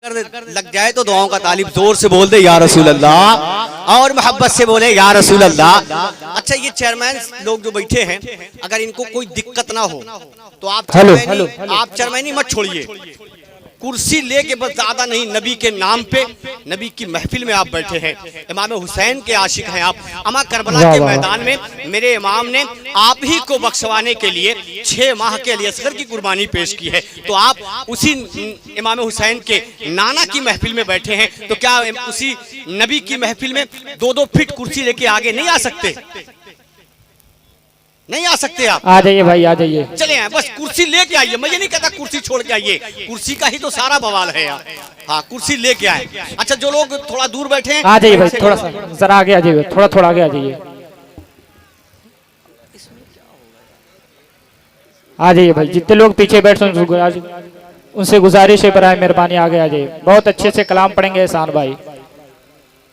अगर लग जाए तो दुआओं का तालिब जोर से बोल दे या रसूल अल्लाह, और मोहब्बत से बोले या रसूल अल्लाह। अच्छा, ये चेयरमैन लोग जो बैठे हैं, अगर इनको कोई दिक्कत ना हो तो आप चेयरमैनी मत छोड़िए, कुर्सी लेके बस, ज्यादा नहीं, नबी के नाम पे, नबी की महफिल में आप बैठे हैं, इमाम हुसैन के आशिक हैं आप। अमा करबला के मैदान में मेरे इमाम ने आप ही को बख्शवाने के लिए 6 माह के लिए असगर की कुर्बानी पेश की है, तो आप उसी इमाम हुसैन के नाना की महफिल में बैठे हैं, तो क्या उसी नबी की महफिल में 2-2 फीट कुर्सी लेके आगे नहीं आ सकते? नहीं आ सकते आप? आ जाइए भाई, आ जाइए, चले आए, बस कुर्सी लेके आइए। मैं ये नहीं कहता कुर्सी छोड़ के आइए, कुर्सी का ही तो सारा बवाल है यार। हाँ, कुर्सी लेके आए। अच्छा, जो लोग थोड़ा दूर बैठे हैं, आ जाइए भाई, थोड़ा सा जरा आगे आ जाइए, थोड़ा आगे आ जाइए, आ जाइए भाई। जितने लोग पीछे बैठे उनसे गुजारिश है, बराए मेहरबानी आगे आ जाइए। बहुत अच्छे से कलाम पढ़ेंगे एहसान भाई।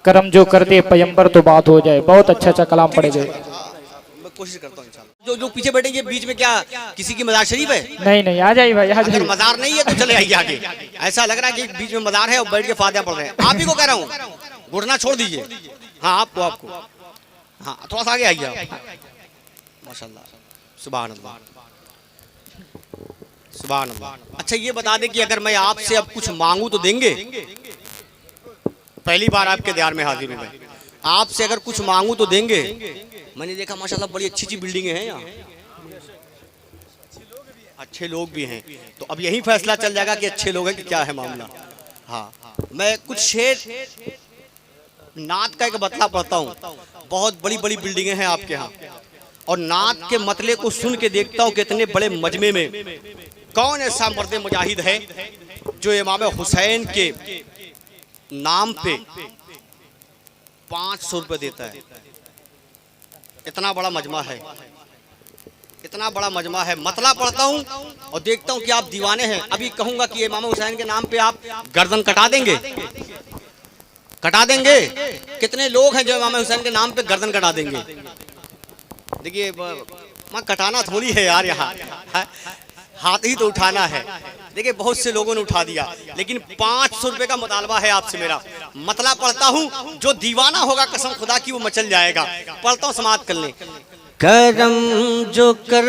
करम जो कर दे पैगंबर तो बात हो जाए। बहुत अच्छा कलाम पढ़ेंगे, कोशिश करता हूँ। जो लोग पीछे बैठेंगे, बीच में क्या किसी की मजार शरीफ है? नहीं, आ जाइए भाई, आ जाइए। मजार नहीं है तो चले आइए आगे। ऐसा लग रहा है कि बीच में मजार है और बैठ के फातिहा पढ़ रहे हैं। आप ही को कह रहा हूँ, घुटना छोड़ दीजिए। हाँ, आपको हाँ, थोड़ा सा आगे आइए। माशाल्लाह, सुभान अल्लाह, सुभान अल्लाह। अच्छा, ये बता दें कि अगर मैं आपसे अब कुछ मांगू तो देंगे? पहली बार आपके दरबार में हाजिर हूँ मैं, आपसे अगर कुछ मांगू तो देंगे? मैंने देखा माशाल्लाह बड़ी अच्छी बिल्डिंगें हैं यहाँ, अच्छे लोग भी हैं, तो अब यही फैसला चल जाएगा कि अच्छे लोग हैं कि क्या है मामला। हाँ, मैं कुछ शेर नात का एक बतला पढ़ता हूँ। बहुत बड़ी बिल्डिंगें हैं आपके यहाँ, और नात के मतले को सुन के देखता हूँ कि इतने बड़े मजमे में कौन ऐसा मर्द मुजाहिद है जो इमाम हुसैन के नाम पे 500 रुपये देता है। इतना बड़ा मजमा है, इतना बड़ा मजमा है। मतला पढ़ता हूँ और देखता हूँ कि आप दीवाने हैं। अभी कहूंगा कि इमाम हुसैन के नाम पे आप गर्दन कटा देंगे, कटा देंगे। कितने लोग हैं जो इमाम हुसैन के नाम पे गर्दन कटा देंगे? देखिए, मैं कटाना थोड़ी है यार, यहाँ हाथ ही तो उठाना है। देखिए, बहुत से लोगों ने उठा दिया, लेकिन 500 रुपए का मुतालबा है आपसे मेरा। मतला पढ़ता हूँ, जो दीवाना होगा कसम खुदा की वो मचल जाएगा। पढ़ता हूँ, समाप्त कर लें। करम जो कर,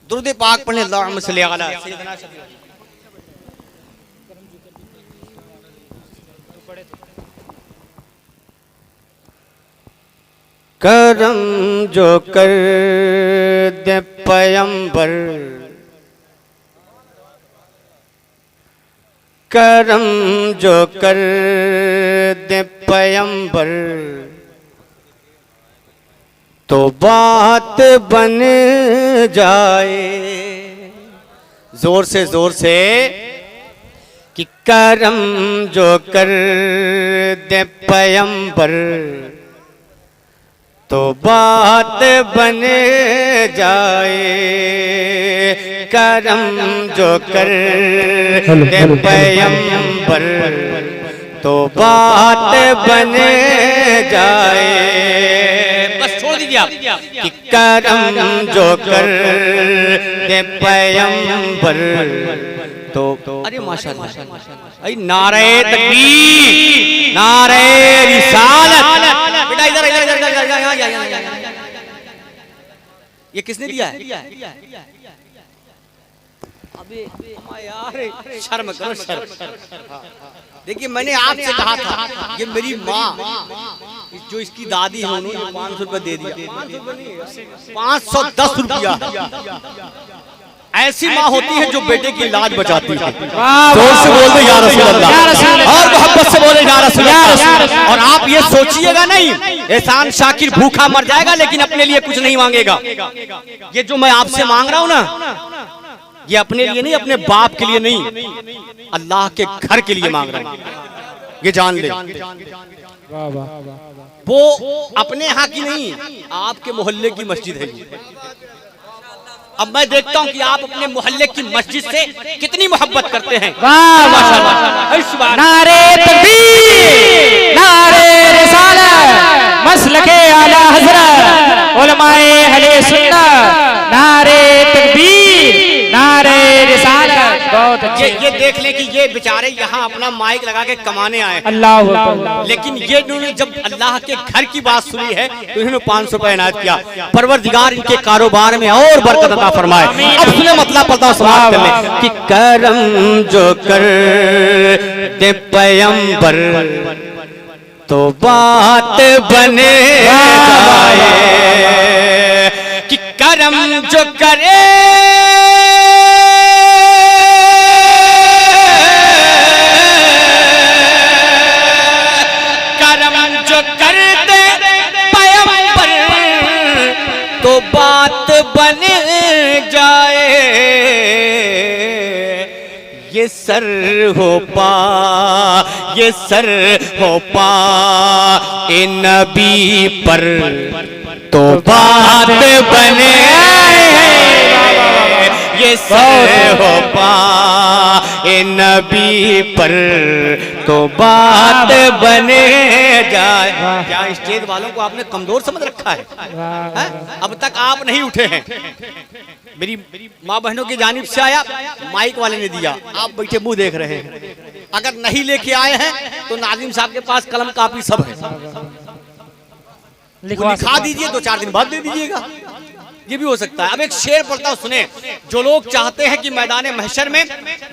दुरूद पाक पढ़े, अल्लाहुम्मा सल्ली अला सय्यिदना। करम जो कर दे पैगंबर, करम जो कर दे पैगंबर, तो बात बन जाए। जोर से कि करम जो कर दे पैगंबर, तो बात बन जाए। करम जो कर दे पैगंबर, तो बात बन जाए। बस छोड़ दीजिए आप कि करम जो कर दे पैगंबर, तो अरे माशाल्लाह, नारे तकबीर, नारे रिसालत। बेटा इधर ये किसने दिया है? अबे यार, शर्म करो, शर्म। देखिए, मैंने आपसे कहा था, ये मेरी माँ जो इसकी दादी है, उन्होंने 500 रुपये दे दिया। 510 रुपया। ऐसी माँ होती है जो बेटे की इलाज बचाती है। जोर से बोल दो या रसूल अल्लाह, और मोहब्बत से बोले या रसूल अल्लाह। और आप ये सोचिएगा नहीं, एहसान शाकिर भूखा मर जाएगा लेकिन अपने लिए कुछ नहीं मांगेगा। ये जो मैं आपसे मांग रहा हूँ ना, ये अपने लिए नहीं, अपने बाप के लिए नहीं, अल्लाह के घर के लिए मांग रहा हूँ। ये जान ले, वो अपने यहाँ की नहीं, आपके मोहल्ले की मस्जिद है। अब मैं देखता हूँ कि आप अपने मोहल्ले की मस्जिद से कितनी मोहब्बत करते हैं। नारे तकबीर, नारे रिसालत, मसलके आला हज़रत, उलमाए अहले सुन्नत। नारे तकबीर, नारे रिसालत। बहुत अच्छे। ये देख लें कि ये बेचारे यहाँ अपना माइक लगा के कमाने आए हैं, अल्लाह अकबर। लेकिन ये इन्होंने जब अल्लाह के घर की बात सुनी है तो इन्होंने 500 रुपए इनायत किया। परवरदिगार इनके कारोबार में और बरकत अता फरमाए। अब सुने मतलब पता समाप्त कर ले कि करम जो कर दे पैगंबर तो बात बने जाए, कि करम जो करे तो बात बन जाए, ये सर हो पा, ये सर हो पा ए नबी पर तो बात बने, ये सर हो पा ए नबी पर तो बात बने जाए। क्या स्टेज वालों को आपने कमजोर समझ रखा है? अब तक आप नहीं उठे हैं। मेरी माँ बहनों की जानिब से आया, माइक वाले ने दिया, आप बैठे मुंह देख रहे हैं। अगर नहीं लेके आए हैं तो नाजिम साहब के पास कलम कापी सब है, लिखा दीजिए, 2-4 दिन बाद दे दीजिएगा, ये भी हो सकता है। अब एक शेर पढ़ता हूं, सुने। जो लोग चाहते हैं कि मैदान महशर में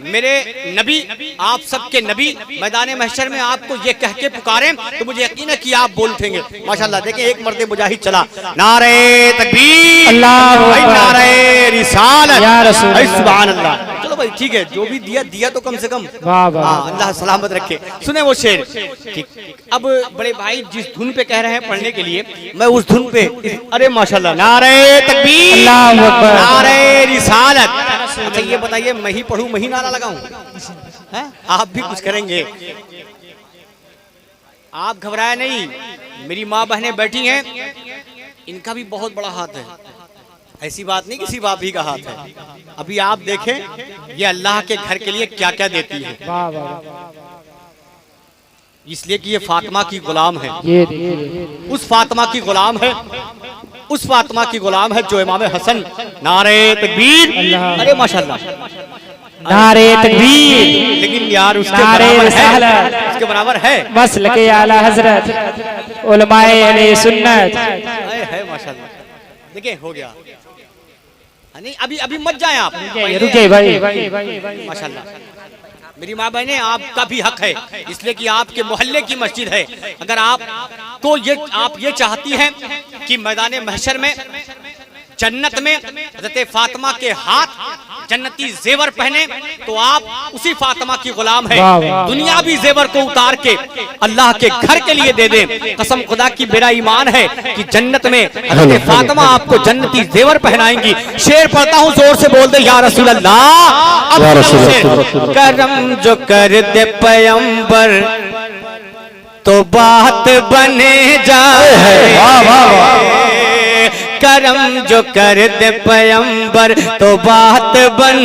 मेरे नबी, आप सबके नबी मैदान महशर में आपको ये कह के पुकारें तो मुझे यकीन है कि आप बोल उठेंगे। माशाल्लाह, देखें एक मर्द मुजाहिद चला, नारे तकबीर, अल्लाह अकबर, नारे रिसालत, या रसूल अल्लाह, सुभान अल्लाह। चलो भाई ठीक है, जो भी दिया तो कम से कम अल्लाह सलामत रखे। सुने वो शेर। अब बड़े भाई जिस धुन पे कह रहे हैं पढ़ने के लिए, मैं उस धुन पे, अरे माशाल्लाह, नारे तकबीर, नारे रिसालत। अच्छा ये बताइए, मैं ही पढ़ूं, मैं ही नारा लगाऊं? आप भी कुछ करेंगे? आप घबराए नहीं, मेरी माँ बहनें बैठी हैं, इनका भी बहुत बड़ा हाथ है। ऐसी बात नहीं किसी भाभी का हाथ है। अभी आप देखें ये अल्लाह के घर के लिए क्या क्या देती है, इसलिए कि ये फातिमा की गुलाम है, उस फातिमा की गुलाम है, उस फातिमा की गुलाम है जो इमाम हसन, नारे तकबीर, अरे माशाल्लाह, नारे तकबीर, लेकिन यार उसके बराबर है मसलक आला हजरत उलमाए अहले सुन्नत है। माशाल्लाह, देखिए हो गया। नहीं अभी अभी मत जाए आप, रुके भाई। माशाल्लाह, मेरी माँ बहने, आपका भी हक है, इसलिए कि आपके मोहल्ले की मस्जिद है। अगर आपको आप ये चाहती हैं कि मैदान महशर में जन्नत में हज़रत फातिमा के हाथ जन्नती जेवर पहने, तो आप उसी फातिमा की गुलाम है। दुनियावी जेवर को उतार के अल्लाह के घर के लिए दे दें। कसम खुदा की मेरा ईमान है कि जन्नत में हज़रत फातिमा आपको जन्नती जेवर पहनाएंगी। शेर पढ़ता हूँ, जोर से बोल दे या रसूल अल्लाह। करम जो कर दे पैगंबर तो बात बने जाए, करम जो कर दे पैगंबर तो बात बन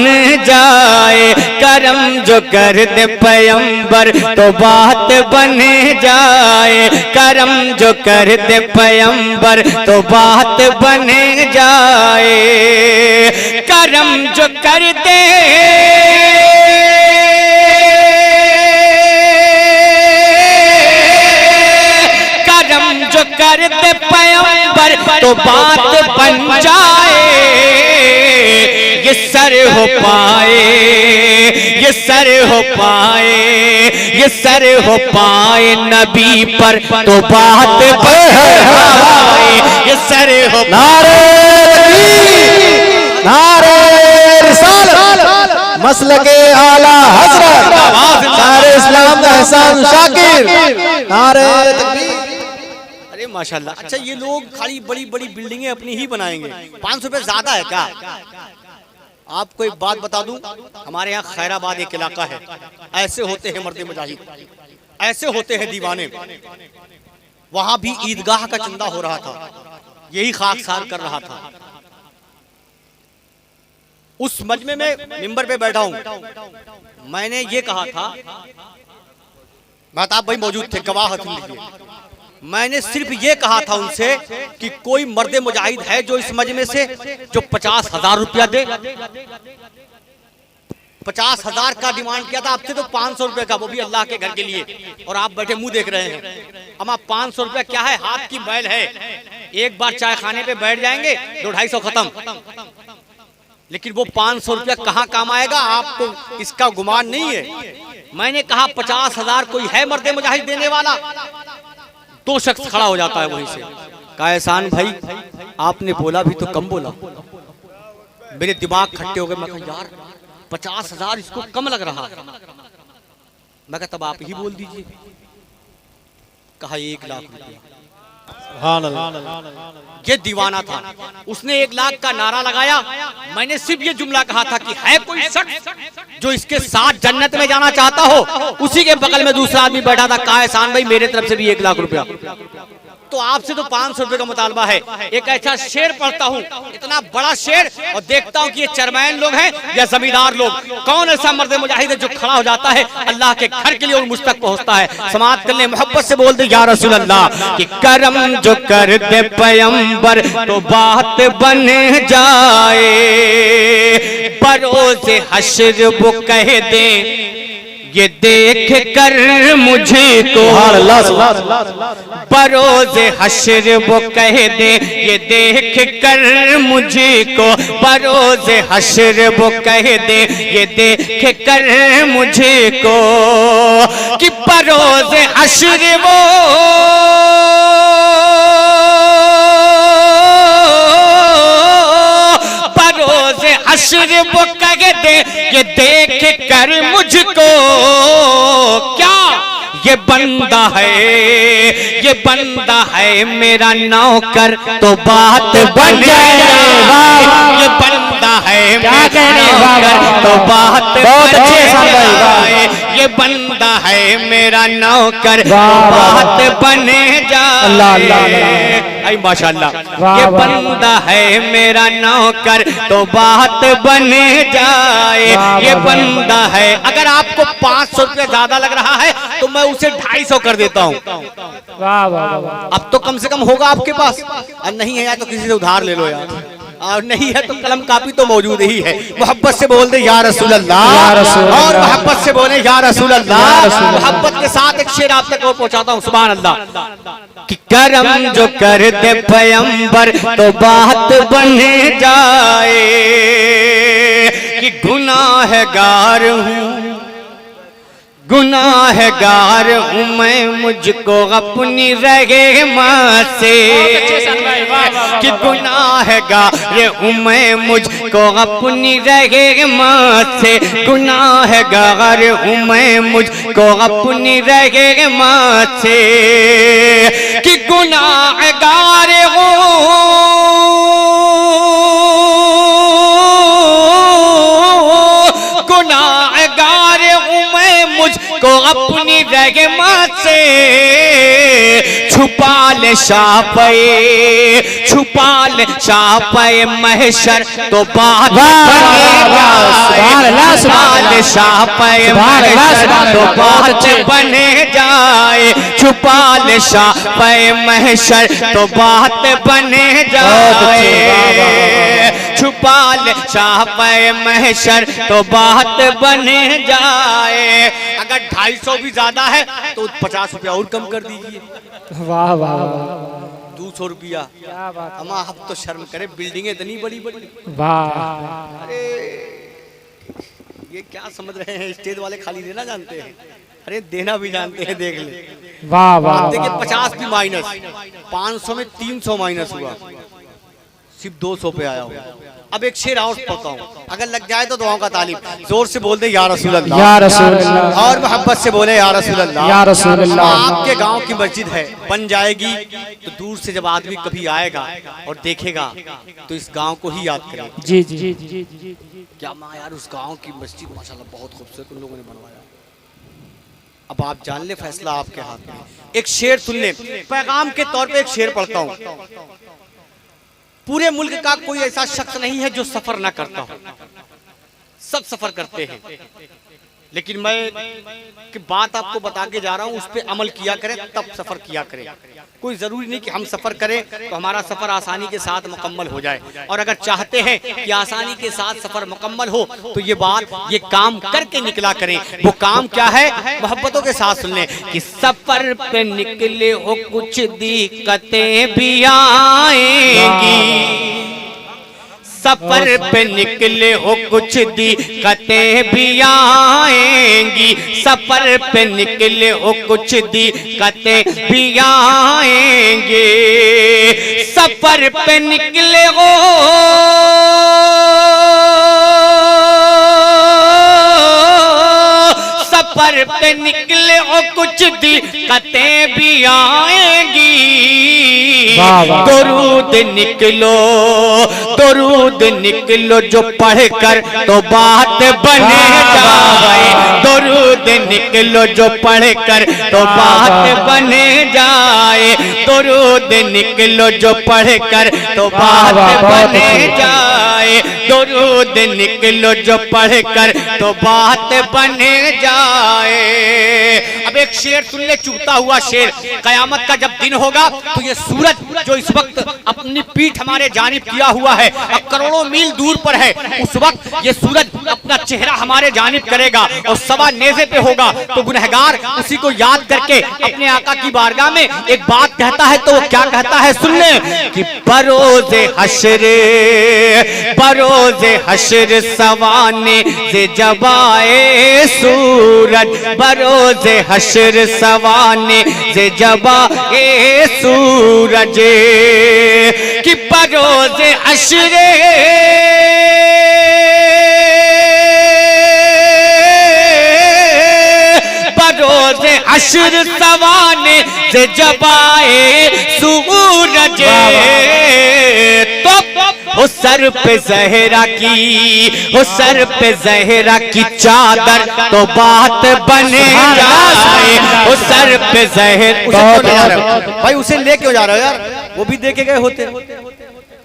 जाए, करम जो कर दे पैगंबर तो बात बन जाए, करम जो कर दे पैगंबर तो बात बन जाए, करम जो कर दे जो कर दे पैगंबर तो बात बन जाए, ये सर हो पाए, ये सर हो पाए, ये सर हो पाए नबी पर तो बात बन जाए, ये सर हो। नारे नारे रिसालत, मसलके आला हजरत, नारे इस्लाम का एहसान शाकिर, नारे तकबीर। अरे माशाल्लाह। अच्छा ये लोग खाली बड़ी बड़ी बिल्डिंगें अपनी ही बनाएंगे, 500 रुपए ज्यादा है क्या? आपको एक बात बता दूं, हमारे यहाँ खैराबाद एक इलाका है, ऐसे होते हैं मर्द मुजाहिद, ऐसे होते हैं दीवाने। वहां भी ईदगाह का चंदा हो रहा था, यही खाकसार कर रहा था। उस मजमे में मिंबर पे बैठा हूं, मैंने ये कहा था, आप भाई मौजूद थे, गवाह लीजिए, मैंने सिर्फ ये कहा था उनसे कि कोई मर्द मुजाहिद है जो इस मजमे से जो 50,000 रुपया दे, 50,000 का डिमांड किया था, आपसे तो 500 रुपए का, वो भी अल्लाह के घर के लिए, और आप बैठे मुंह देख रहे हैं। अमा 500 रुपया क्या है, हाथ की मैल है। एक बार चाय खाने पे बैठ जाएंगे 200-250 खत्म। लेकिन वो 500 रुपया कहाँ काम आएगा, आपको इसका गुमान नहीं है। मैंने कहा 50,000 कोई है मर्दे मुजाहिद देने वाला? 2 शख्स खड़ा हो जाता है वहीं से, कहा एहसान भाई आपने बोला भी तो कम बोला। मेरे दिमाग खट्टे हो गए, मैं कहा यार 50,000 इसको कम लग रहा है। मैं कहा तब आप ही बोल दीजिए। कहा 1 लाख रुपया। ये दीवाना था, उसने 1 लाख का नारा लगाया। मैंने सिर्फ ये जुमला कहा था कि है कोई शख्स जो इसके साथ जन्नत में जाना चाहता हो। उसी के बगल में दूसरा आदमी बैठा था, कहा एहसान भाई मेरे तरफ से भी 1 लाख रुपया। तो आपसे तो 500 रुपए का मुतालबा है। एक ऐसा शेर पढ़ता हूँ, इतना बड़ा शेर, और देखता हूँ कि ये चेयरमैन लोग हैं या जमींदार लोग। कौन ऐसा मर्द मुजाहिद है जो खड़ा हो जाता है अल्लाह के घर के लिए और मुझ तक पहुँचता है। समाअत करने मोहब्बत से बोल दे या रसूल अल्लाह कि करम जो कर दे पैगंबर तो बात बन जाए, बरोज़े हश्र वो कह दे ये देख कर मुझको, बरोज़े हश्र वो कह दे ये देख कर मुझको, बरोज़े हश्र वो कह दे ये देख कर मुझको, कि बरोज़े हश्र वो बरोज़े हश्र वो कह दे ये देख कर मुझको, क्या ये बंदा है, ये बंदा है मेरा नौकर तो बात बन जाए। ये बंदा है मेरा नौकर तो बात बन जाए। ये बंदा है मेरा नौकर तो बात बन जाए। आई माशाअल्लाह, ये बंदा है मेरा नौकर तो बात बन जाए। ये बंदा है, अगर आपको 500 रुपया ज्यादा लग रहा है तो मैं उसे 250 कर देता हूँ। अब तो कम से कम होगा आपके पास, और नहीं है यार तो किसी से उधार ले लो यार, और नहीं है तो कलम कापी तो मौजूद ही है। मोहब्बत से बोल दे या रसूल अल्लाह, और मोहब्बत से बोले या रसूल अल्लाह। मोहब्बत के साथ एक शेर आप तक वो पहुंचाता हूँ, सुभान अल्लाह, कि करम जो कर दे पैगंबर तो बात बन जाए, कि गुनाहगार हूँ, गुनाहगार हूँ मैं, मुझको अपनी रहमत से, कि गुनाहगार हूँ मैं, मुझको अपनी रहमत से, गुनाहगार हूँ मैं, मुझको अपनी रहमत से, कि गुनाहगार हूँ, गुनाहगार हूँ मैं, मुझको अपनी रहमत से छुपा ले शापे, छुपा ले शापे महशर तो बात बनेगा। छुपा ले शापे महशर तो बात बने जाए, छुपा ले शापे महशर तो बात बने जाए, छुपा ले शापे महशर तो बात बने जाए। अगर 250 भी ज्यादा है तो 50 रुपया और कम कर दीजिए। वाह वाह, 200 रुपया। हम आप तो शर्म करें, बिल्डिंगें इतनी बड़ी बड़ी। वाह, अरे ये क्या समझ रहे हैं, स्टेज वाले खाली देना जानते हैं, अरे देना भी जानते हैं। देख ले, वाह वाह, देखिए 50 भी माइनस, 500 में 300 माइनस हुआ, सिर्फ 200 पे आया हुआ। अब एक शेर और पढ़ता हूँ, अगर लग जाए तो दुआओं का तालिब। जोर से बोल दे या रसूल अल्लाह, या रसूल अल्लाह, और मोहब्बत से बोले या रसूल अल्लाह, या रसूल अल्लाह। आपके गांव की मस्जिद है, बन जाएगी तो दूर से जब आदमी कभी आएगा और देखेगा तो इस गांव को ही याद करेगा। जी जी जी जी जी, क्या माँ यार, उस गांव की मस्जिद माशाल्लाह बहुत खूबसूरत उन लोगों ने बनवाया। अब आप जान ले, फैसला आपके हाथ में। एक शेर सुन ले, पैगाम के तौर पे एक शेर पढ़ता हूँ। पूरे मुल्क का कोई ऐसा शख्स नहीं है जो सफर ना करता हो, सब सफर करते हैं, लेकिन मैं कि बात आपको बता के जा रहा हूँ, उस पर अमल किया करें, तब सफर किया करें। कोई जरूरी नहीं कि हम सफर करें तो हमारा सफर आसानी के साथ मुकम्मल हो जाए, और अगर चाहते हैं कि आसानी के साथ सफर मुकम्मल हो तो ये काम करके निकला करें। वो काम क्या है, मोहब्बतों के साथ सुन लें कि सफर पे निकले हो कुछ दिक्कतें भी आएंगी, सफर पे निकले हो कुछ दिक्कतें भी आएंगी, सफर पे निकले हो कुछ दिक्कतें भी आएंगे, सफर पे निकले हो सफर पे निकले हो कुछ दिक्कतें भी आएंगी, दरूद निकलो, दरूद निकलो जो पढ़कर तो बात बने जाए, दरूद निकलो जो पढ़कर तो बात बने जाए, दरूद निकलो जो पढ़कर तो बात बने जाए, दरूद निकलो जो पढ़कर तो बात बने जाए। अब एक शेर सुन ले, चुभता हुआ शेर। कयामत का जब दिन होगा तो ये सूरज जो इस वक्त अपनी पीठ हमारे जानिब किया हुआ है, अब करोड़ों मील दूर पर है, उस वक्त ये सूरज अपना चेहरा हमारे जानिब करेगा और सवा नेज़े पे होगा, तो गुनहगार उसी को याद करके अपने आका की बारगाह में एक बात कहता है, तो वो क्या कहता है सुन ले कि बरोज़े हश्र, बरोज़े हश्र सवाने से जबाए सूरज, बरोज़े हश्र सवाने से जबाए सूरज, कि बरोज़े हश्र बरोज़े हश्र सवाने से जबाए सूरज, तो सर पे ज़हरा की, वो सर पे ज़हरा की चादर तो बात बने जाए, वो सर पे ज़हरा भाई उसे ले क्यों जा रहे हो यार, वो भी देखे गए होते।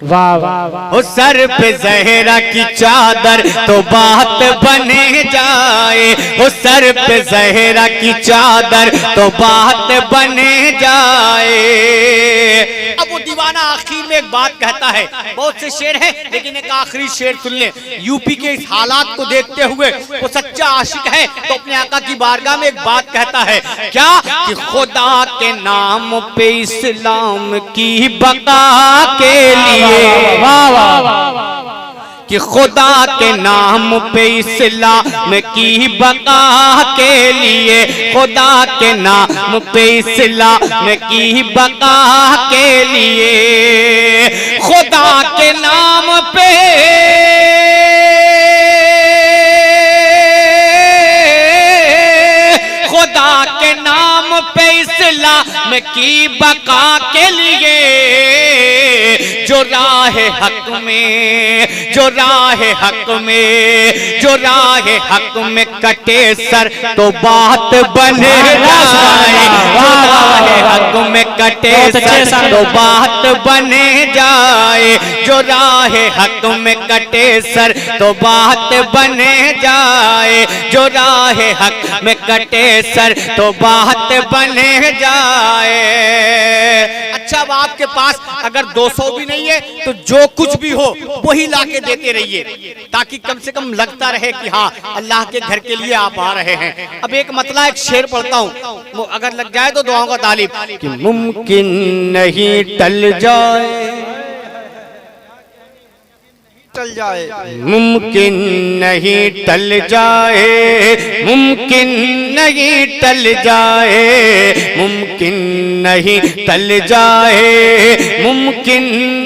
वाह वाह वाह, वो सर पे ज़हरा की चादर तो बात बने जाए, वो सर पे ज़हरा की चादर तो बात बने जाए। अब वो दीवाना आखिर में एक बात कहता है, बहुत से शेर हैं लेकिन एक आखिरी शेर सुन ले। यूपी के इस हालात को देखते हुए वो सच्चा आशिक है तो अपने आका की बारगाह में एक बात कहता है, क्या कि खुदा के नाम पे इस्लाम की बका के लिए, वाह वाह, कि खुदा के नाम पे इस्लाम की बका के लिए, खुदा के नाम पे इस्लाम की बका के लिए, खुदा के नाम पे खुदा के नाम पे इस्लाम की बका के लिए, जो राह हक में, जो राह हक में, जो राह हक में कटे सर तो बात बने जाए, जो राह हक में कटे सर तो बात बने जाए, जो राह हक में कटे सर तो बात बने जाए, जो राह हक में कटे सर तो बात बने जाए। अच्छा, अब आपके पास अगर 200 भी नहीं है तो जो कुछ भी हो वही लाके देते रहिए, ताकि कम से कम लगता रहे कि हाँ अल्लाह के घर के लिए आप आ रहे हैं। अब एक मतलब एक शेर पढ़ता हूँ, अगर लग जाए तो दुआओं का तालिब, कि मुमकिन नहीं टल जाए, टल जाए, मुमकिन नहीं टल जाए, मुमकिन नहीं टल जाए, मुमकिन नहीं टल जाए, मुमकिन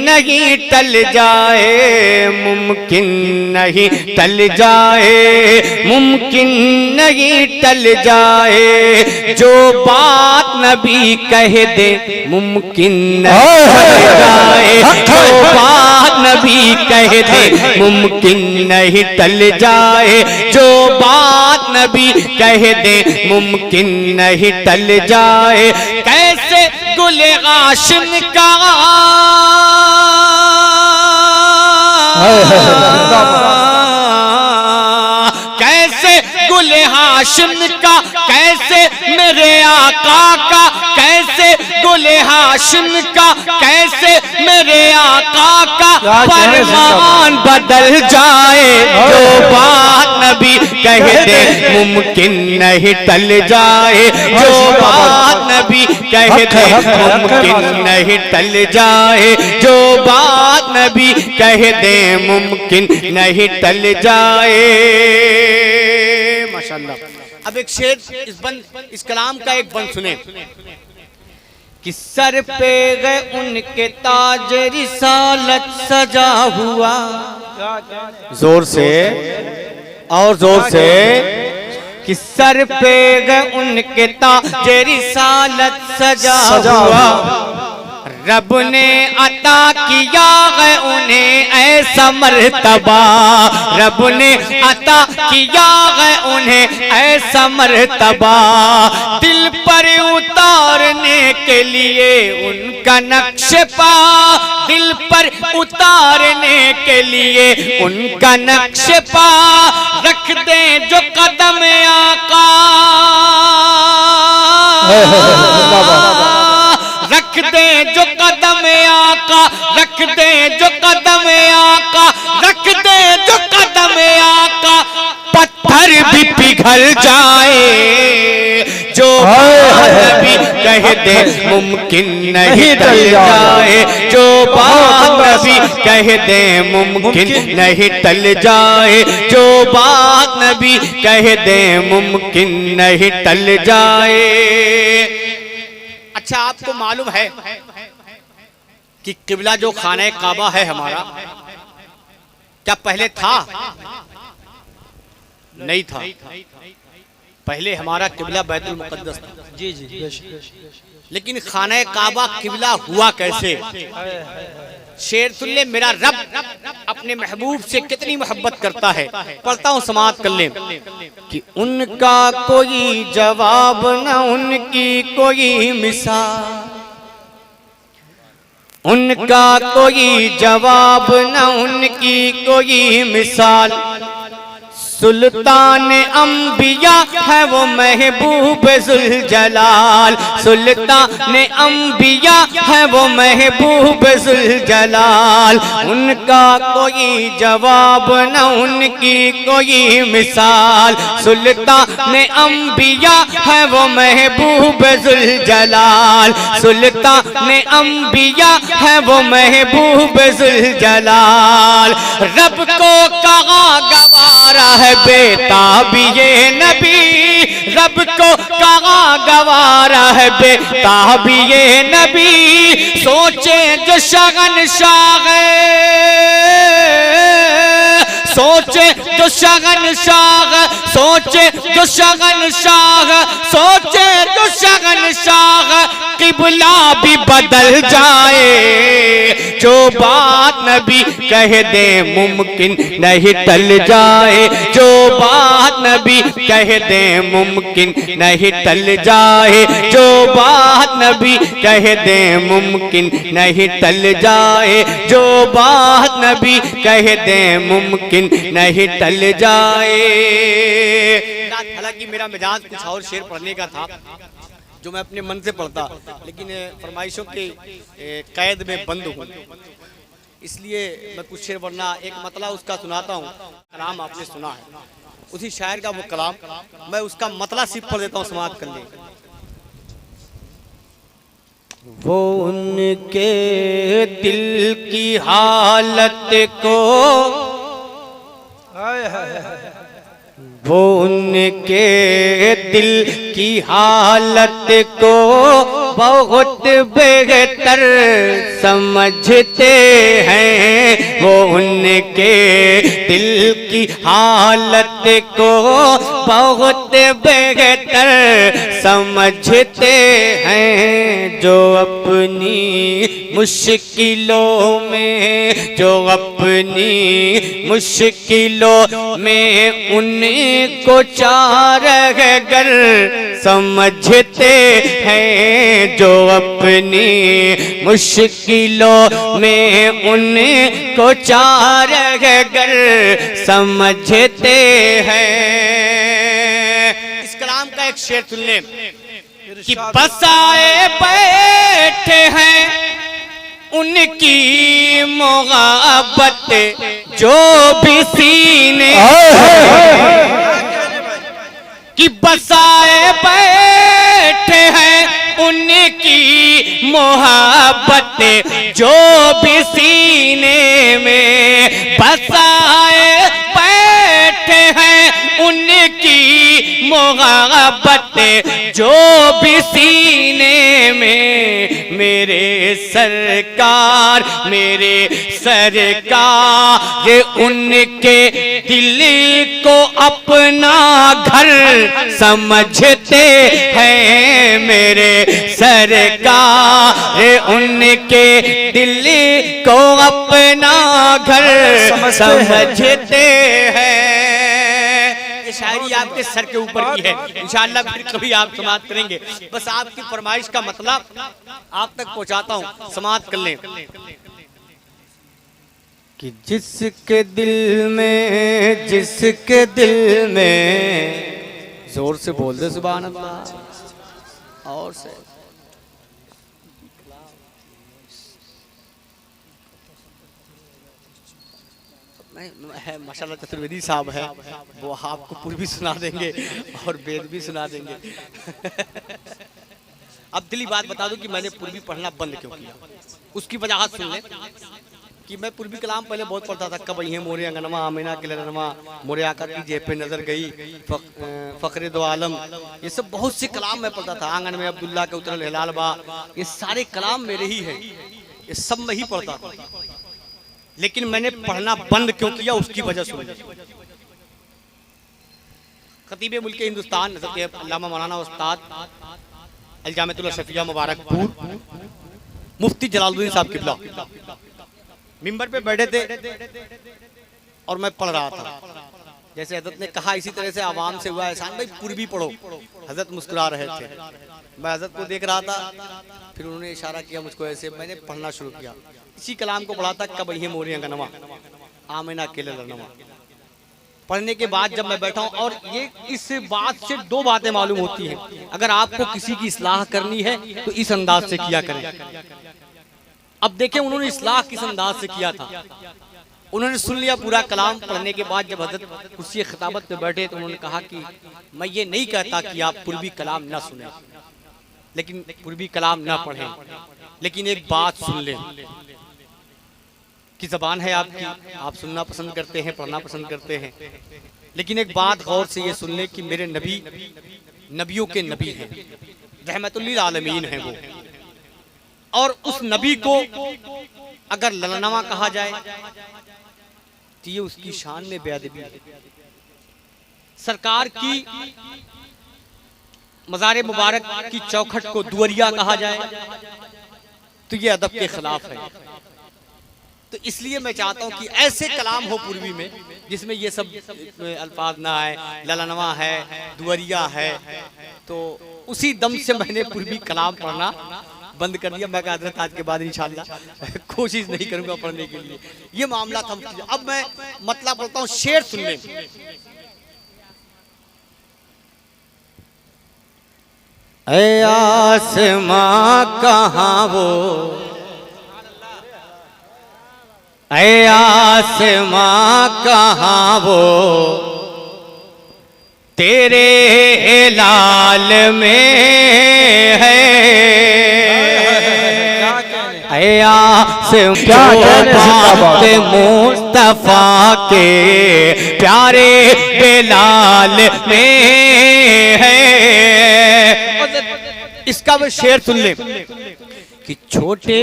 नहीं टल जाए, मुमकिन नहीं टल जाए, मुमकिन नहीं टल जाए, जो बात नबी कह दे मुमकिन नहीं टल जाए, जो बात नबी कह दे मुमकिन नहीं टल जाए, जो बात नबी कह दे मुमकिन नहीं टल जाए। कैसे गुले आशिम का कैसे गुले हाशिम का, कैसे मेरे आका का, कैसे गुले हाशिम का, कैसे मेरे आका का फरमान बदल जाए। जो बात नबी कह दे मुमकिन नहीं टल जाए। जो बात नबी कह दे मुमकिन नहीं टल जाए। जो बात नबी कह दे मुमकिन नहीं टल जाए। माशाल्लाह। अब एक शेर इस कलाम का एक बंद सुने कि सर पे गए उनके ताज रिसालत सजा हुआ। जोर से और जोर से कि सर पे गए उनके ताज रिसालत सजा हुआ। रब ने अता किया है उन्हें ऐसा मर्तबा। रब ने अता किया है उन्हें ऐसा मर्तबा। दिल पर उतारने के लिए उनका नक्श पा। दिल पर उतारने के लिए उनका नक्श पा। रख दे जो कदम आका, रख दे जो कदम आका, रख दे जो कदम आका, रख दे जो कदम आका, पत्थर भी पिघल जाए। जो नबी कह दे मुमकिन नहीं टल जाए। जो बात नबी कह दे मुमकिन नहीं टल जाए। जो बात नबी कह दे मुमकिन नहीं टल जाए। अच्छा, आपको मालूम है कि किबला जो खाने काबा है हमारा, क्या पहले था? नहीं था। पहले हमारा किबला बैतुल मुकद्दस था। जी जी। लेकिन खाने काबा किबला हुआ कैसे? शेर सुन ले, मेरा रब अपने महबूब से कितनी मोहब्बत करता है। पढ़ता हूँ, समाअत कर ले कि उनका कोई जवाब न उनकी कोई मिसाल। उनका कोई जवाब न उनकी कोई मिसाल। सुल्तान अंबिया है वो महबूब जुल जलाल। सुल्तान अंबिया है वो महबूब जुल जलाल। उनका कोई जवाब न उनकी कोई मिसाल। सुल्तान अंबिया है वो महबूब जुल जलाल। सुल्तान अंबिया है वो महबूब जुल जलाल। रब को कहा गवारा है बेताबी ये नबी। रब को कहा गवारा है बेताबी ये नबी। सोचे जो शगनशाह, सोचे जो शगनशाह, सोचे जो शगनशाह, सोचे जो शगनशाह, किबला भी बदल जाए। जो बात नबी कह दे मुमकिन नहीं टल जाए। जो बात नबी कह दे मुमकिन नहीं टल जाए। जो बात नबी कह दे मुमकिन नहीं टल जाए। जो बात नबी कह दे मुमकिन नहीं टल जाए। हालांकि मेरा मिजाज कुछ और शेर पढ़ने का था जो मैं अपने मन से पढ़ता, लेकिन फरमाइशों के कैद में बंद हूँ, इसलिए मैं कुछ शेर वरना एक मतला उसका सुनाता हूँ। कलाम आपने सुना है, उसी शायर का वो कलाम, मैं उसका मतला सिर्फ पढ़ देता हूँ, समाप्त कर ले। वो उनके दिल की हालत को, वो उनके दिल की हालत को बहुत बेहतर समझते हैं। वो उनके दिल की हालत को बहुत बेहतर समझते हैं। जो अपनी मुश्किलों में, जो अपनी मुश्किलों में उनको चारगर समझते हैं। जो अपनी मुश्किलों में उनको चारगर समझते हैं। एक शेर सुन ले कि बसाए बैठे हैं उनकी मोहब्बत जो भी सीने कि बसाए बैठे हैं उनकी मोहब्बत जो भी सीने में बसाए बैठे हैं उनकी मोहब्बत जो भी सीने में मेरे सरकार ये उनके दिल को अपना घर समझते हैं मेरे सरकार उनके दिल को अपना घर समझते हैं। ये शायरी आपके सर के ऊपर की है, इंशाअल्लाह फिर कभी आप समाप्त करेंगे। बस आपकी फरमाइश का मतलब आप तक पहुंचाता हूं, समाप्त कर लें। कि जिसके दिल में जोर से बोल दे सुभान अल्लाह। और से है माशाल्लाह चतुर्वेदी साहब है, वो आपको पूर्वी सुना देंगे और वेद भी सुना देंगे। अब दिली बात बता दूं कि मैंने पूर्वी पढ़ना बंद क्यों किया, उसकी वजह सुन ले कि मैं पूर्वी कलाम पहले बहुत पढ़ता था। कब ये मोरे अंगनमा आमिना के लनमा मोरे आका की जेब पे नजर गई फखरे दो आलम, ये सब बहुत से कलाम मैं पढ़ता था। आंगन में अब्दुल्ला के उतरल हिलाल बा, ये सारे कलाम मेरे ही हैं, ये सब मैं ही पढ़ता था। लेकिन मैंने पढ़ना बंद क्यों किया उसकी वजह सुन। खतीब मुल्क हिंदुस्तान हज़रत अल्लामा मौलाना उस्ताद अलजामतुल शफिया मुबारकपुर मुफ्ती जलालुद्दीन साहब किबला मिंबर पे बैठे थे और मैं पढ़ रहा था। जैसे हजरत ने कहा इसी तरह से आवाम से हुआ, एहसान भाई पूर्वी पढ़ो। हजरत मुस्कुरा रहे थे, मैं हजरत को देख रहा था, फिर उन्होंने इशारा किया मुझको ऐसे, मैंने पढ़ना शुरू किया। इसी कलाम को पढ़ा था, कब ये मोरी अंगनमा आमिना के लरमा। पढ़ने के बाद जब मैं बैठा हूँ, और ये इस बात से दो बातें मालूम होती हैं, अगर आपको किसी की इस्लाह करनी है तो इस अंदाज से किया करें। अब देखें उन्होंने इस्लाह किस अंदाज से किया था। उन्होंने सुन लिया पूरा कलाम, पढ़ने के बाद जब हजरत कुर्सी खिताबत पे बैठे तो उन्होंने कहा कि मैं ये नहीं कहता कि आप पूर्वी कलाम ना सुने, लेकिन पूर्वी कलाम ना पढ़ें, लेकिन एक बात सुन लें कि ज़बान है आपकी, आप सुनना पसंद करते हैं, पढ़ना पसंद करते हैं, लेकिन एक बात गौर से ये सुन लें कि मेरे नबी नबियों के नबी हैं, रहमतुल्लिल आलमीन हैं वो, और उस नबी को अगर ललनवा कहा जाए तो ये उसकी शान में बेअदबी है। सरकार की मज़ार मुबारक की चौखट को दुअरिया कहा जाए तो ये अदब के खिलाफ है। तो इसलिए मैं चाहता हूं कि ऐसे कलाम हो पूर्वी में जिसमें ये सब अल्फाज ना आए, ललनवा है, दुअरिया है। तो उसी दम से मैंने पूर्वी कलाम पढ़ना बंद कर दिया। मैं हजरत आज के बाद इंशाअल्लाह कोशिश नहीं करूंगा पढ़ने के लिए। ये मामला था। अब मैं मतलब बोलता हूँ, शेर सुन लें। ऐ आसमां कहाँ वो, ऐ आसमां कहाँ वो, तेरे लाल में है। ऐ आसमां मुस्तफा के प्यारे बेलाल में है। इसका मैं शेर सुन ले कि छोटे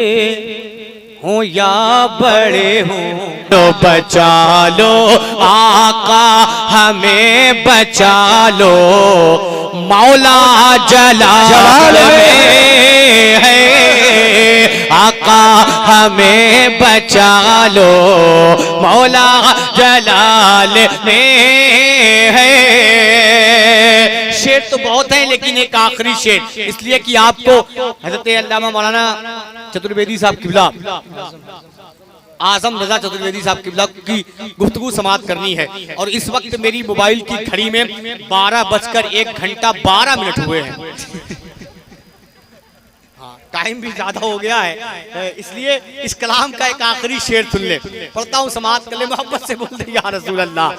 हो या बड़े हो तो बचा लो आका, हमें बचा लो, मौला जलाल में है। आका हमें बचा लो, मौला जलाल में है। शेर तो बहुत है, लेकिन एक आखिरी शेर, इसलिए कि आपको हजरत अल्लामा मौलाना चतुर्वेदी साहब किबला आजम रजा चतुर्वेदी साहब किबला की गुफ्तगू समाप्त करनी है। और इस वक्त मेरी मोबाइल की घड़ी में 12:01 हुए हैं। टाइम भी ज्यादा हो गया है, इसलिए इस कलाम का एक आखिरी शेर सुन ले, पढ़ता हूँ, समाप्त कर ले, मोहब्बत से बोल दे या रसूल अल्लाह।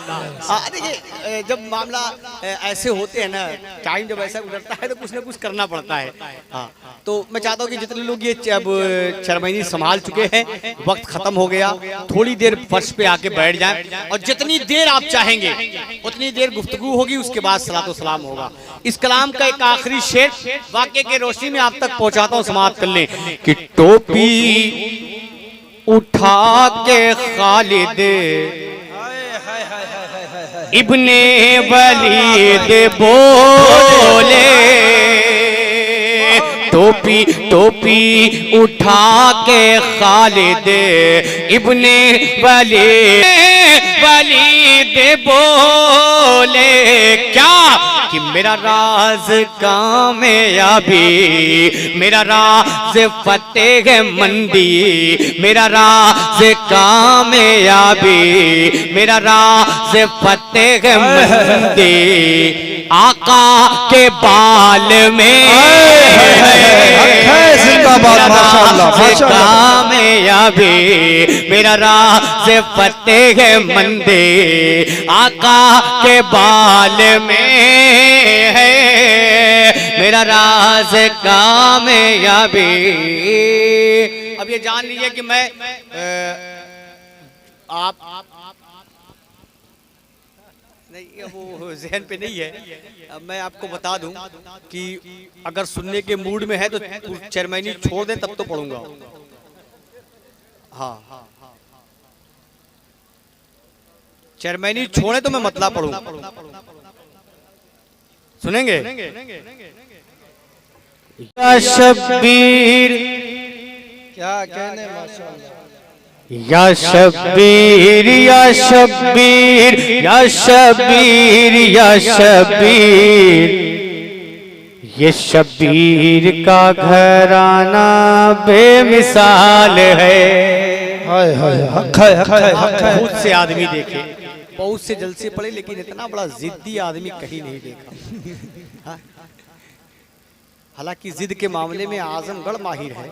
देखिए जब मामला ऐसे होते हैं ना, टाइम जब ऐसा गुजरता है तो कुछ ना कुछ करना पड़ता है। हाँ, तो मैं चाहता हूँ कि जितने लोग ये अब चरमैनी संभाल चुके हैं, वक्त खत्म हो गया, थोड़ी देर फर्श पे आके बैठ जाएं और जितनी देर आप चाहेंगे उतनी देर गुफ्तगू होगी, उसके बाद सलातो सलाम होगा। इस कलाम का एक आखिरी शेर वाक़े के रोशनी में आप तक पहुंचाता हूँ, समाप्त कर लें कि टोपी उठा के खालिद इब्ने वलीद बोले, टोपी टोपी उठा के खालिद इब्ने वलीद बोले, क्या कि मेरा राज कामयाबी, मेरा राज फतेह मंदी, मेरा राज कामयाबी, मेरा राज फतेह मंदी आका के बाल में कामयाबी, मेरा राज फतेह मंदी आका के बाल में है, मेरा राज कामयाबी। अब ये जान लीजिए कि मैं आप नहीं, वो जहन पे नहीं है। अब मैं आपको बता दूं कि अगर सुनने के मूड में है तो चरमैनी छोड़ दें तब तो पढ़ूंगा। हाँ, चरमैनी छोड़े तो मैं मतला पढ़ूंगा। सुनेंगे? या शब्बीर, क्या कहने, माशाअल्लाह। या शब्बीर या शब्बीर या शब्बीर या शब्बीर, ये शब्बीर का घराना बेमिसाल है। हाय हाय, हक है, हक है, हक है। बहुत से आदमी देखे, बहुत से जलसे पड़े, लेकिन इतना बड़ा जिद्दी आदमी कहीं नहीं देखा। हालांकि जिद के मामले में आजमगढ़ माहिर है,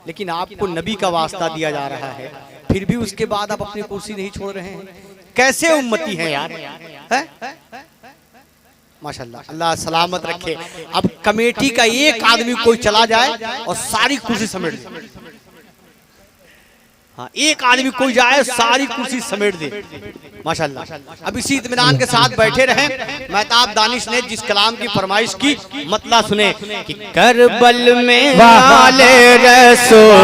लेकिन आपको नबी का वास्ता दिया जा रहा है, फिर भी उसके बाद आप अपनी कुर्सी नहीं छोड़ रहे हैं। कैसे उम्मती हैं यार, है? माशाल्लाह, अल्लाह सलामत रखे। अब कमेटी का एक आदमी कोई चला जाए और सारी कुर्सी समेट दे। हाँ, एक आदमी कोई जाए सारी कुर्सी समेट दे, माशाल्लाह। अब इसी इत्मीनान के साथ बैठे रहें। महताब दानिश ने जिस कलाम की फरमाइश की, मतला सुने कि करबल में वाले रसूल।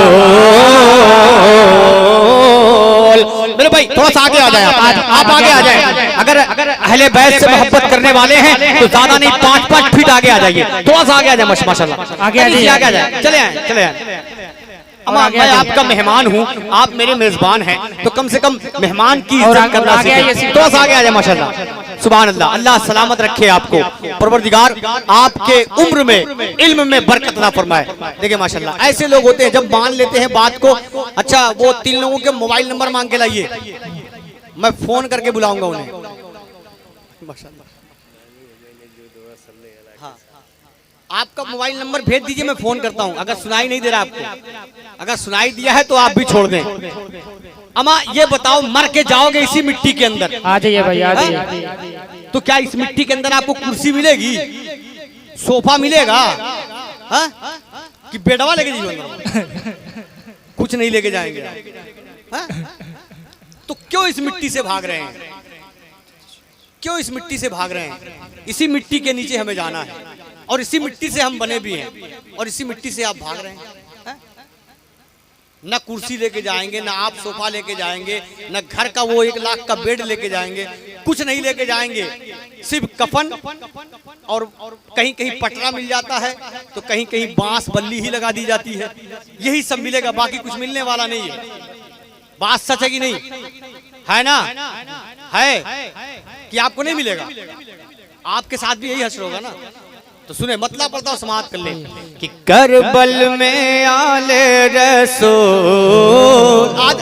मेरे भाई थोड़ा सा आगे आ जाए, आप आगे आ जाए। अगर अहले बैत से मोहब्बत करने वाले हैं तो ज्यादा नहीं 5-5 फीट आगे आ जाइए, थोड़ा सा आगे आ जाए, माशाल्लाह आगे आ जाए, चले आए। अम्मा, मैं आपका मेहमान हूँ, आप मेरे मेजबान हैं, तो कम से कम मेहमान की इज्जत करना सीखें। थोड़ा सा आगे आ जाए, माशाल्लाह, सुभान अल्लाह। अल्लाह सलामत रखे आपको, परवरदिगार आपके उम्र में इल्म में बरकत ना फरमाए। देखिए माशाल्लाह, ऐसे लोग होते हैं जब मान लेते हैं बात को, अच्छा वो 3 लोगों के मोबाइल नंबर मांग के लाइए, मैं फोन करके बुलाऊंगा उन्हें। माशाल्लाह, हाँ, आपका मोबाइल नंबर भेज दीजिए, मैं फोन करता हूं। अगर सुनाई नहीं दे रहा आपको, अगर सुनाई दिया है तो आप भी छोड़ दें। अम्मा ये बताओ, मर के जाओगे इसी मिट्टी के अंदर, आ जाइए भाई, आ जाइए। तो क्या इस मिट्टी के अंदर आपको कुर्सी मिलेगी, सोफा मिलेगा, हा? कि बेडवा लेके जाइए? कुछ नहीं लेके जाएंगे, हा? तो क्यों इस मिट्टी से भाग रहे हैं? क्यों इस मिट्टी से भाग रहे हैं? इसी मिट्टी के नीचे हमें जाना है और इसी मिट्टी से हम बने भी हैं, और इसी मिट्टी से आप भाग रहे हैं। न कुर्सी लेके जाएंगे, न आप सोफा लेके जाएंगे, न घर का वो 1 लाख का बेड लेके जाएंगे, कुछ नहीं लेके जाएंगे, सिर्फ कफन और कहीं कहीं पटरा मिल जाता है तो कहीं कहीं बांस बल्ली ही लगा दी जाती है, यही सब मिलेगा, बाकी कुछ मिलने वाला नहीं है। बात सच है कि नहीं है? ना है कि आपको नहीं मिलेगा? आपके साथ भी यही हश्र होगा ना, तो सुने मतलब पढ़ता हूँ, समाप्त कर ले कि करबल में आले रसूल।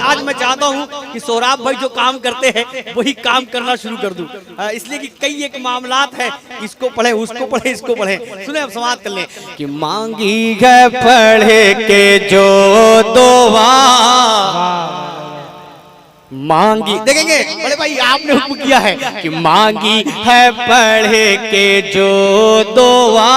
आज मैं चाहता हूँ कि सोहराब भाई जो काम करते हैं वही काम करना शुरू कर दूं, इसलिए कि कई एक मामलात है, इसको पढ़े उसको पढ़े इसको पढ़े। सुने अब समाप्त कर ले कि मांगी है पढ़े के जो दुआ मांगी। देखेंगे बड़े भाई आपने हुक्म किया है कि मांगी है पढ़े के जो दुआ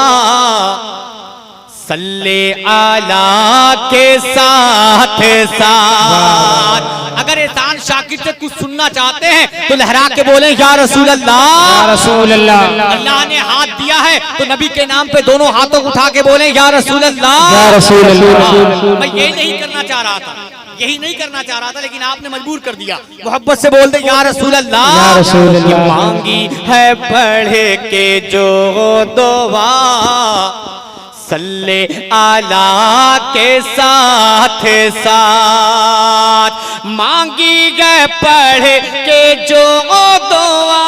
सल्ले आला के साथ साथ। अगर एहसान शाकिर से कुछ सुनना चाहते हैं तो लहरा के बोले या रसूल अल्लाह। या रसूल अल्लाह। अल्लाह ने हाथ दिया है तो नबी के नाम पे दोनों हाथों उठा के बोले या रसूल अल्लाह। या रसूल अल्लाह। मैं यही नहीं करना चाह रहा था, यही नहीं करना चाह रहा था, लेकिन आपने मजबूर कर दिया। मोहब्बत से बोल दे या रसूल अल्लाह। या रसूल अल्लाह। मांगी है पढ़े के जो दुआ सल्ले आला के साथ साथ। मांगी गए पढ़े के जो दुआ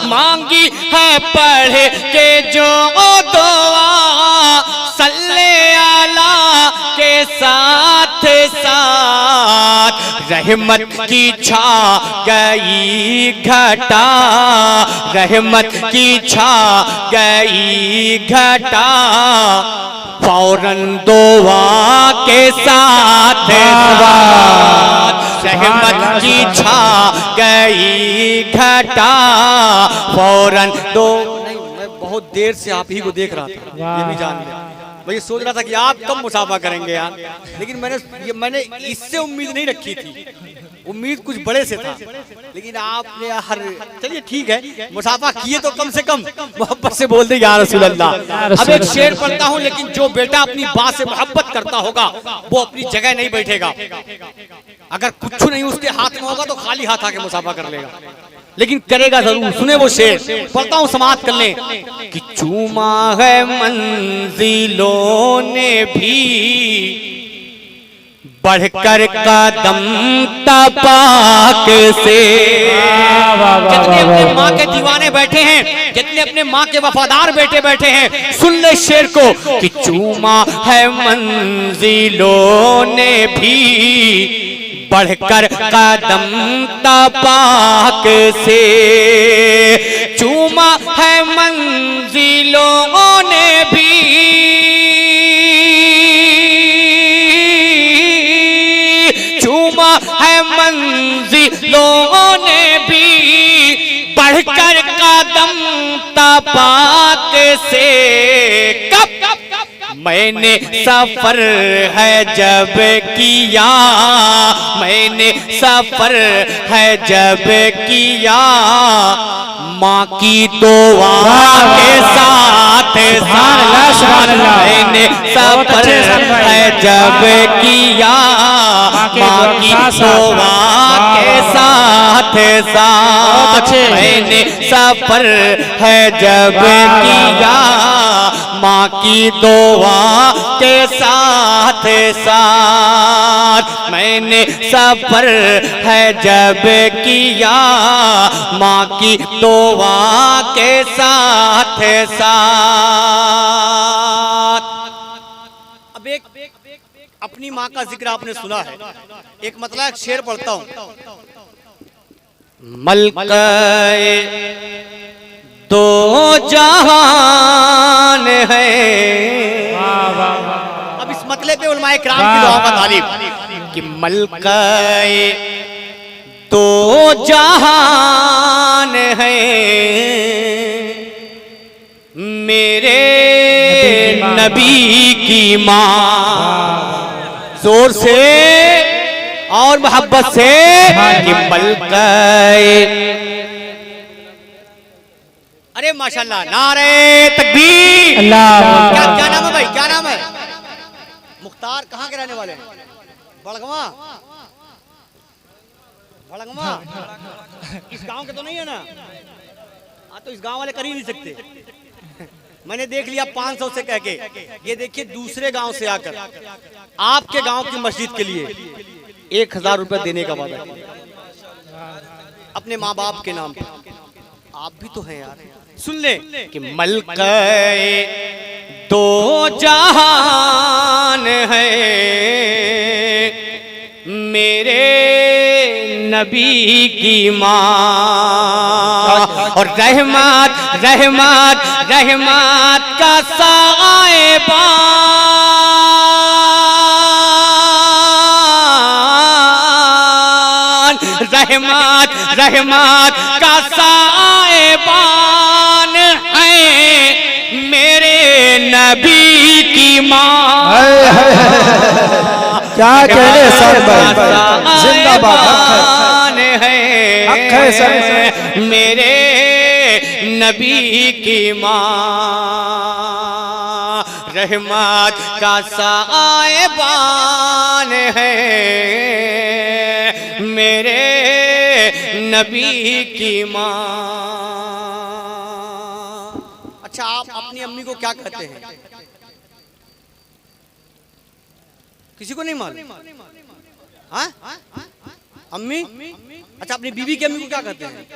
मांगी है पढ़े के जो दुआ सल्ले आला के साथ साथ। रहमत की छा गई घटा रहमत की छा गई घटा फौरन दुआ के साथ साथ। रहमत की छा गई घटा फौरन दो। नहीं, मैं बहुत देर से आप ही को देख रहा था, ये भी जान लिया। मैं ये सोच रहा था कि आप कब मुसाफा करेंगे यार, लेकिन मैंने इससे उम्मीद नहीं रखी थी, उम्मीद कुछ बड़े से था, लेकिन आपने हर चलिए ठीक है, मुसाफा किए तो कम से कम मोहब्बत से बोल दे या रसूल अल्लाह। अब एक शेर पढ़ता हूँ, लेकिन जो बेटा अपनी बात से मोहब्बत करता होगा वो अपनी जगह नहीं बैठेगा। अगर कुछ नहीं उसके हाथ में होगा तो खाली हाथ आके मुसाफा कर लेगा, लेकिन करेगा जरूर। सुने वो शेर पढ़ता हूँ, समाप्त कर ले कि चूमा है मंजिलों ने भी बढ़कर कदम तपाक से। जितने अपने माँ के दीवाने बैठे हैं, जितने अपने माँ के वफादार बेटे बैठे हैं, सुन ले शेर को कि चूमा है मंजिलों ने भी बढ़कर कदम तपाक से। चूमा है मंजिलों ने भी चूमा है मंजिलों ने भी बढ़कर कदम तपाक से। कब मैंने सफर है जब किया मैंने सफर है जब किया माँ की दुआ के साथ साथ। मैंने सफर है जब किया माँ की दुआ के साथ साथ। मैंने सफर है जब किया माँ की दुआ के साथ साथ। मैंने सफर है जब किया माँ की दुआ के साथ साथ। अब एक अपनी माँ का जिक्र आपने सुना है, एक मतलब एक शेर पढ़ता हूँ। मलकाए दो जहान है। अब इस मतले पे उलमाए किराम की दुआ का तारीफ कि मलकाए दो जहान है मेरे नबी की माँ। जोर से और मोहब्बत से कि मलकाए। अरे माशाल्लाह, नारे तकबीर। क्या नाम है भाई, क्या नाम है? मुख्तार कहाँ के रहने वाले हैं? बड़गवा। बड़गवा इस गांव के तो नहीं है ना? तो इस गांव वाले कर ही नहीं सकते। मैंने देख लिया 500 से कह के, ये देखिए दूसरे गांव से आकर आपके गांव की मस्जिद के लिए 1000 रुपए देने का वादा किया। अब अपने माँ बाप के नाम पे। आप भी तो हैं यार, सुन ले कि मलके दो जहान है मेरे नबी की माँ, और रहमत रहमत रहमत का साएबान, रहमत रहमत का साएबान है मेरे नबी की माँ। क्या कहने सर भाई, जिंदाबाद। हक है सर, मेरे नबी की माँ, रहमत का साएबान है मेरे नबी की माँ। अच्छा, आप अपनी अम्मी को क्या कहते हैं? किसी को नहीं मालूम? हाँ? अम्मी? अच्छा, अपनी बीवी की अम्मी को क्या कहते हैं?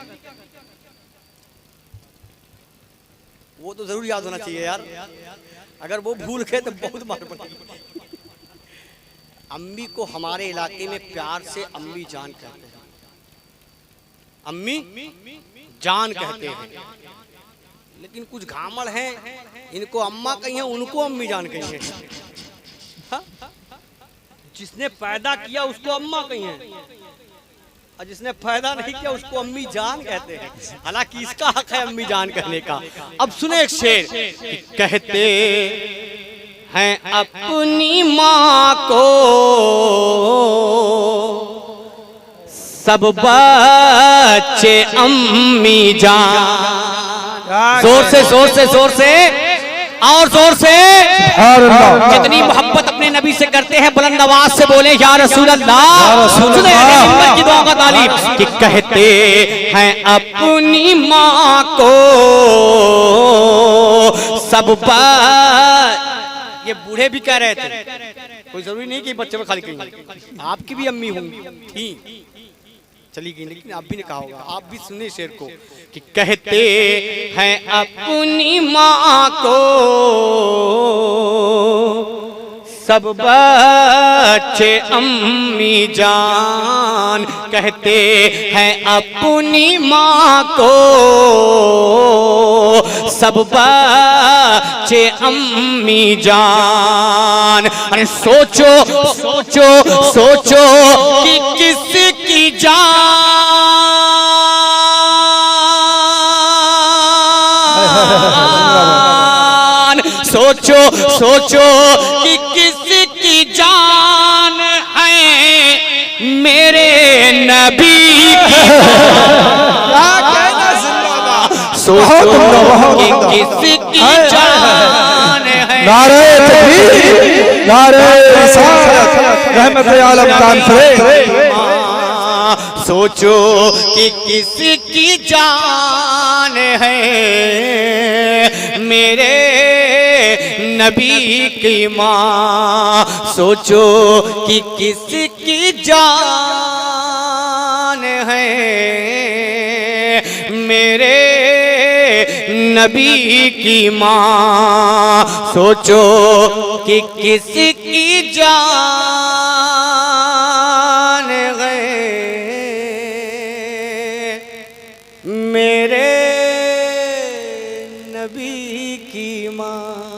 वो तो जरूर याद होना चाहिए यार, अगर वो भूल गए तो बहुत मार पड़ेगी। अम्मी को हमारे इलाके में प्यार से अम्मी जान कहते हैं। अम्मी जान कहते हैं, लेकिन कुछ घामड़ हैं, इनको अम्मा कही है, उनको अम्मी जान कही है। जिसने पैदा किया उसको अम्मा कही है, और जिसने पैदा नहीं किया उसको अम्मी जान कहते हैं। हालांकि इसका हक है अम्मी जान कहने का। अब सुने एक शेर, कहते हैं अपनी माँ को सब बच्चे अम्मी जान। जोर से जोर से जोर से और जोर से, कितनी मोहब्बत अपने नबी से करते हैं, बुलंद आवाज से बोले या रसूल अल्लाह। सुने नंबर की दुआ का तालीम कि कहते हैं अपनी माँ को सब ये बूढ़े भी कह रहे थे, कोई जरूरी नहीं कि बच्चे में खाली कहीं। आपकी भी अम्मी होंगी थी, चली गई, लेकिन आप भी ने कहा होगा। आप भी सुने शेर को कि कहते हैं अपनी माँ को सब बच्चे अम्मी जान। कहते हैं अपनी माँ को सब बच्चे अम्मी जान। अरे सोचो सोचो सोचो कि किसकी जान, सोचो सोचो कि किसकी जान है मेरे नबी की। सोचो कि किसकी जान है। नारे तकबीर, नारे रिसालत, रहमत आलम कॉन्फ्रेंस। सोचो कि किसकी जान है मेरे नबी की माँ। सोचो कि किसकी जान है मेरे नबी की माँ। सोचो कि किसकी जान